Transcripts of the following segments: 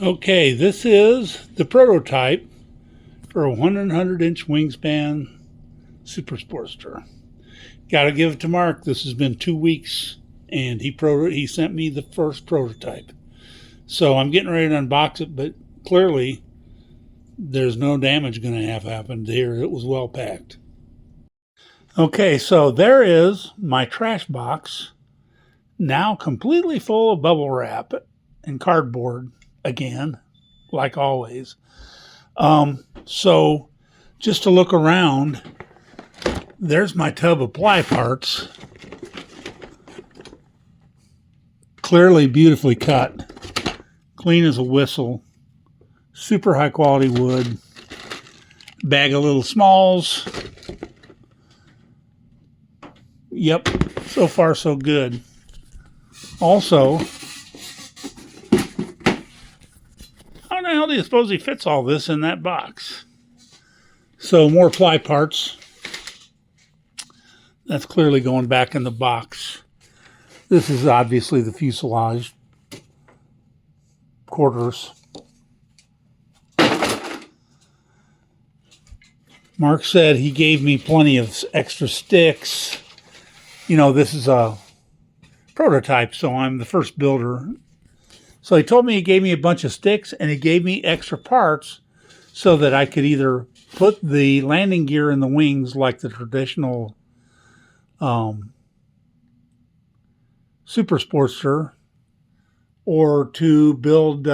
Okay, this is the prototype for a 100-inch wingspan Super Sportster. Got to give it to Mark. This has been 2 weeks, and he sent me the first prototype. So I'm getting ready to unbox it, but clearly there's no damage going to have happened here. It was well packed. Okay, so there is my trash box, now completely full of bubble wrap and cardboard again, like always. So just to look around, there's my tub of ply parts. Clearly beautifully cut, clean as a whistle, super high quality wood, bag of little smalls. Yep, so far so good. Also, how the hell do you suppose he fits all this in that box? So more ply parts. That's clearly going back in the box. This is obviously the fuselage quarters. Mark said he gave me plenty of extra sticks. You know, this is a prototype, so I'm the first builder. So he told me he gave me a bunch of sticks and he gave me extra parts so that I could either put the landing gear in the wings like the traditional Super Sportster, or to build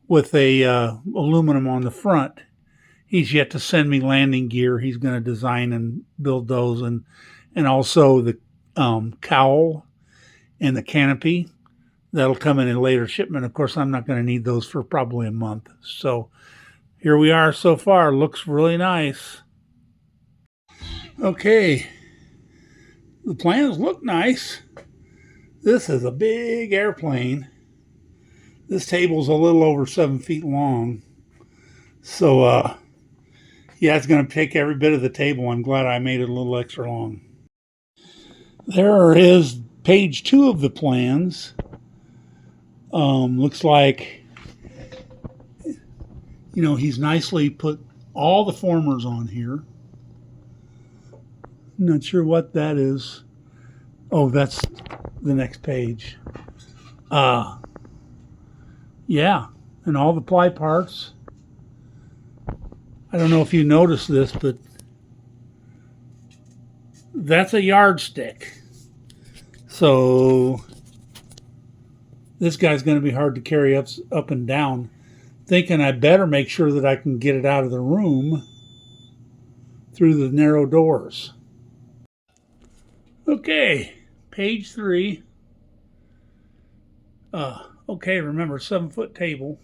with a aluminum on the front. He's yet to send me landing gear. He's going to design and build those, and also the cowl and the canopy. That'll come in a later shipment. Of course, I'm not going to need those for probably a month. So here we are so far. Looks really nice. Okay. The plans look nice. This is a big airplane. This table's a little over 7 feet long. So, yeah, it's going to take every bit of the table. I'm glad I made it a little extra long. There is page 2 of the plans. Looks like, you know, he's nicely put all the formers on here. Not sure what that is. Oh, that's the next page. Yeah, and all the ply parts. I don't know if you noticed this, but that's a yardstick. So this guy's going to be hard to carry up and down. Thinking I better make sure that I can get it out of the room through the narrow doors. Okay, page 3. Okay, remember, 7-foot table.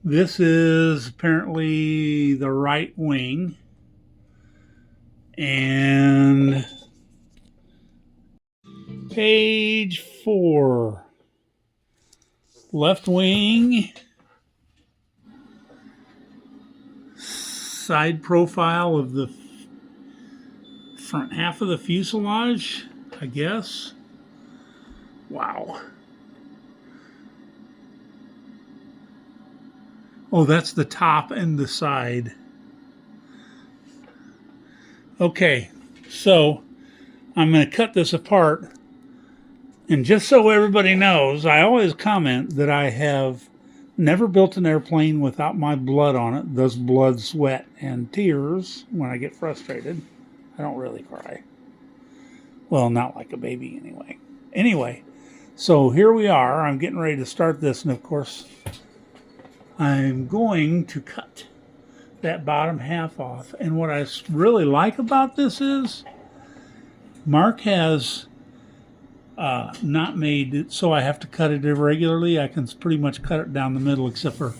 This is apparently the right wing. And page 4. Left wing. Side profile of the front half of the fuselage, I guess. Wow. Oh, that's the top and the side. Okay, so I'm going to cut this apart. And just so everybody knows, I always comment that I have never built an airplane without my blood on it. Thus blood, sweat, and tears when I get frustrated. I don't really cry. Well, not like a baby anyway. Anyway, so here we are. I'm getting ready to start this, and of course, I'm going to cut that bottom half off. And what I really like about this is Mark has not made it so I have to cut it irregularly. I can pretty much cut it down the middle except for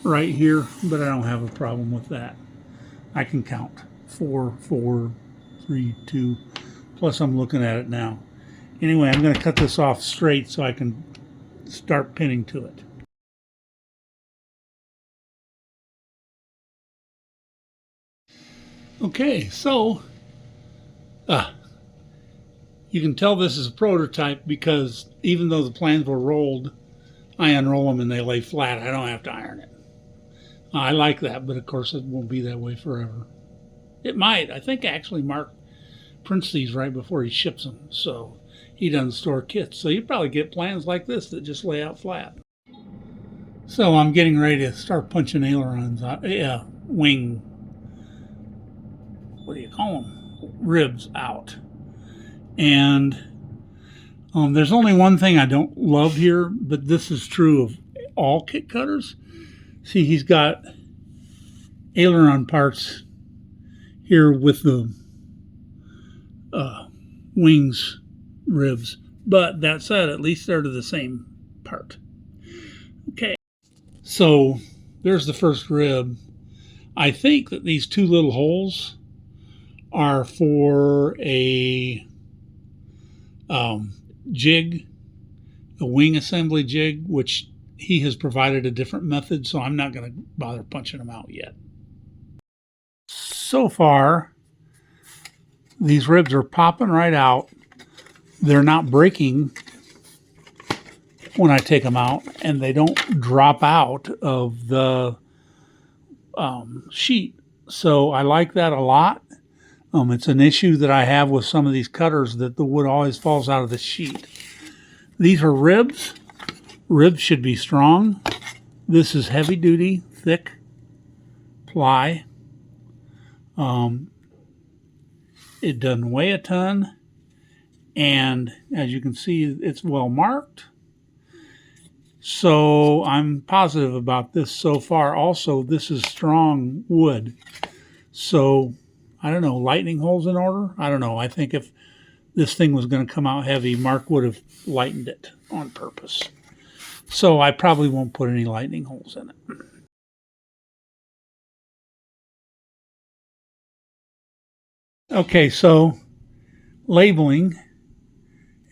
right here, but I don't have a problem with that. I can count 4, 4, 3, 2, plus I'm looking at it now. Anyway, I'm going to cut this off straight so I can start pinning to it. Okay, so you can tell this is a prototype because even though the plans were rolled, I unroll them and they lay flat. I don't have to iron it. I like that, but of course it won't be that way forever. It might. I think actually Mark prints these right before he ships them, so he doesn't store kits. So you probably get plans like this that just lay out flat. So I'm getting ready to start punching ailerons, wing, what do you call them? Ribs out. And there's only one thing I don't love here, but this is true of all kit cutters. See, he's got aileron parts here with the wings ribs, but that said, at least they're to the same part. Okay, so there's the first rib. I think that these two little holes are for a jig, a wing assembly jig, which he has provided a different method, so I'm not going to bother punching them out yet. So far, these ribs are popping right out. They're not breaking when I take them out, and they don't drop out of the sheet. So I like that a lot. It's an issue that I have with some of these cutters, that the wood always falls out of the sheet. These are ribs. Ribs should be strong. This is heavy duty, thick ply. It doesn't weigh a ton, and as you can see, it's well marked. So I'm positive about this so far. Also, this is strong wood. So I don't know, lightning holes in order? I don't know. I think if this thing was going to come out heavy, Mark would have lightened it on purpose. So I probably won't put any lightning holes in it. Okay, so labeling.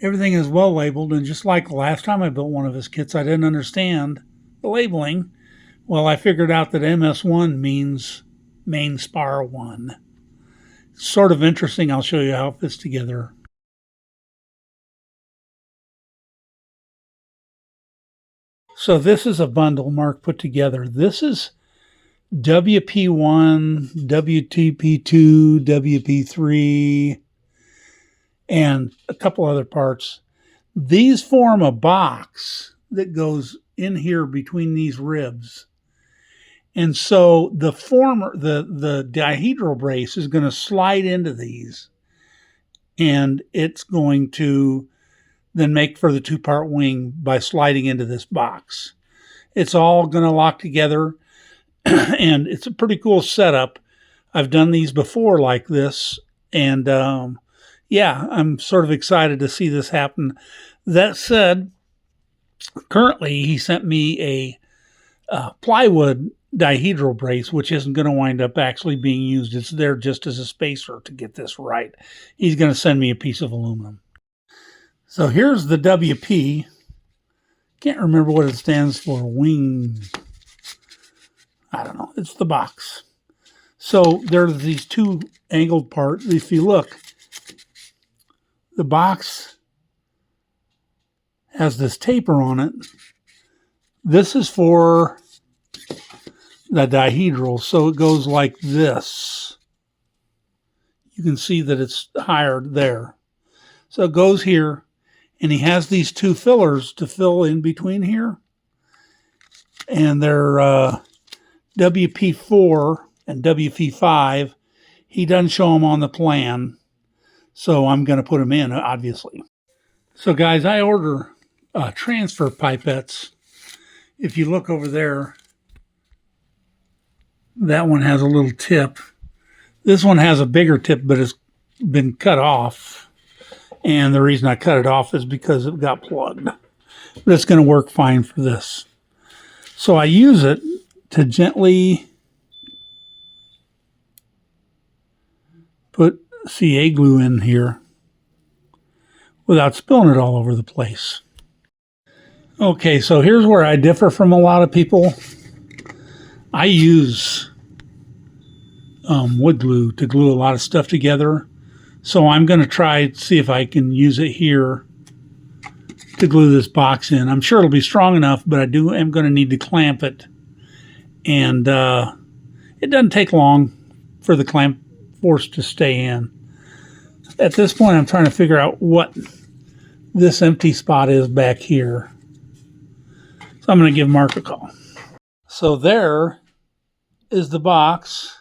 Everything is well labeled, and just like the last time I built one of his kits, I didn't understand the labeling. Well, I figured out that MS1 means main spar 1. It's sort of interesting. I'll show you how it fits together. So this is a bundle Mark put together. This is WP1, WTP2, WP3, and a couple other parts. These form a box that goes in here between these ribs. And so the dihedral brace is going to slide into these, and it's going to then make for the two-part wing by sliding into this box. It's all going to lock together, and it's a pretty cool setup. I've done these before like this, and yeah, I'm sort of excited to see this happen. That said, currently he sent me a plywood dihedral brace, which isn't going to wind up actually being used. It's there just as a spacer to get this right. He's going to send me a piece of aluminum. So here's the WP. Can't remember what it stands for. Wing. I don't know. It's the box. So there's these two angled parts. If you look, the box has this taper on it. This is for the dihedral, so it goes like this. You can see that it's higher there. So it goes here, and he has these two fillers to fill in between here. And they're WP4 and WP5. He doesn't show them on the plan, so I'm going to put them in, obviously. So guys, I order transfer pipettes. If you look over there, that one has a little tip. This one has a bigger tip, but it's been cut off. And the reason I cut it off is because it got plugged. But it's going to work fine for this. So I use it to gently put CA glue in here without spilling it all over the place. Okay, so here's where I differ from a lot of people. I use wood glue to glue a lot of stuff together. So I'm going to try see if I can use it here to glue this box in. I'm sure it'll be strong enough, but am going to need to clamp it. And it doesn't take long for the clamp force to stay in. At this point, I'm trying to figure out what this empty spot is back here. So I'm going to give Mark a call. So there is the box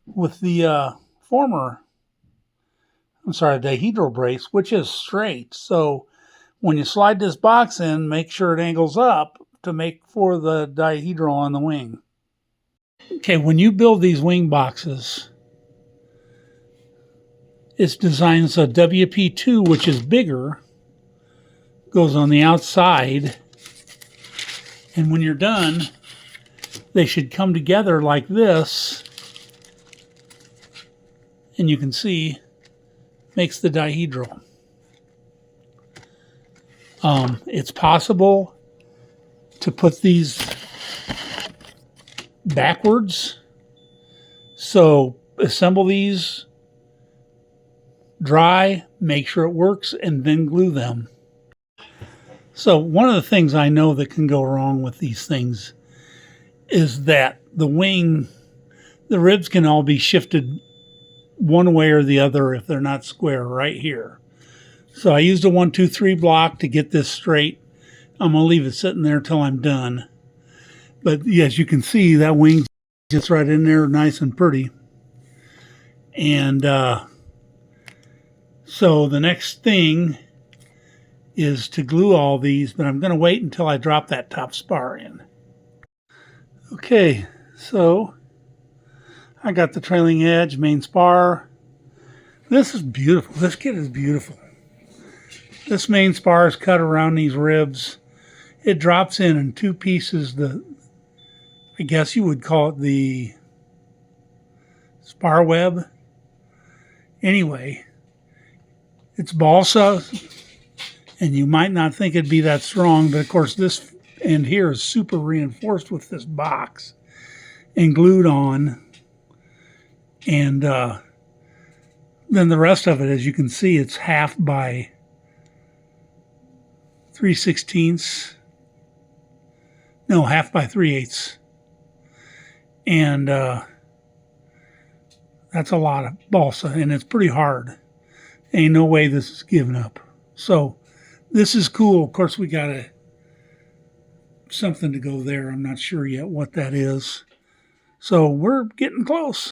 with the dihedral brace, which is straight. So when you slide this box in, make sure it angles up to make for the dihedral on the wing. Okay, when you build these wing boxes, it's designed so WP2, which is bigger, goes on the outside. And when you're done, they should come together like this. And you can see, makes the dihedral. It's possible to put these backwards. So assemble these, dry, make sure it works, and then glue them. So one of the things I know that can go wrong with these things is that the ribs can all be shifted one way or the other if they're not square right here. So I used a 1, 2, 3 block to get this straight. I'm going to leave it sitting there till I'm done. But as you can see, that wing just right in there nice and pretty. And so the next thing is to glue all these, but I'm going to wait until I drop that top spar in. Okay, so I got the trailing edge, main spar. This is beautiful. This kit is beautiful. This main spar is cut around these ribs. It drops in 2 pieces. I guess you would call it the spar web. Anyway, it's balsa, and you might not think it'd be that strong, but of course this end here is super reinforced with this box and glued on. And then the rest of it, as you can see, it's half by 3/16. No, half by 3/8. And that's a lot of balsa, and it's pretty hard. Ain't no way this is giving up. So this is cool. Of course, we got something to go there. I'm not sure yet what that is. So we're getting close.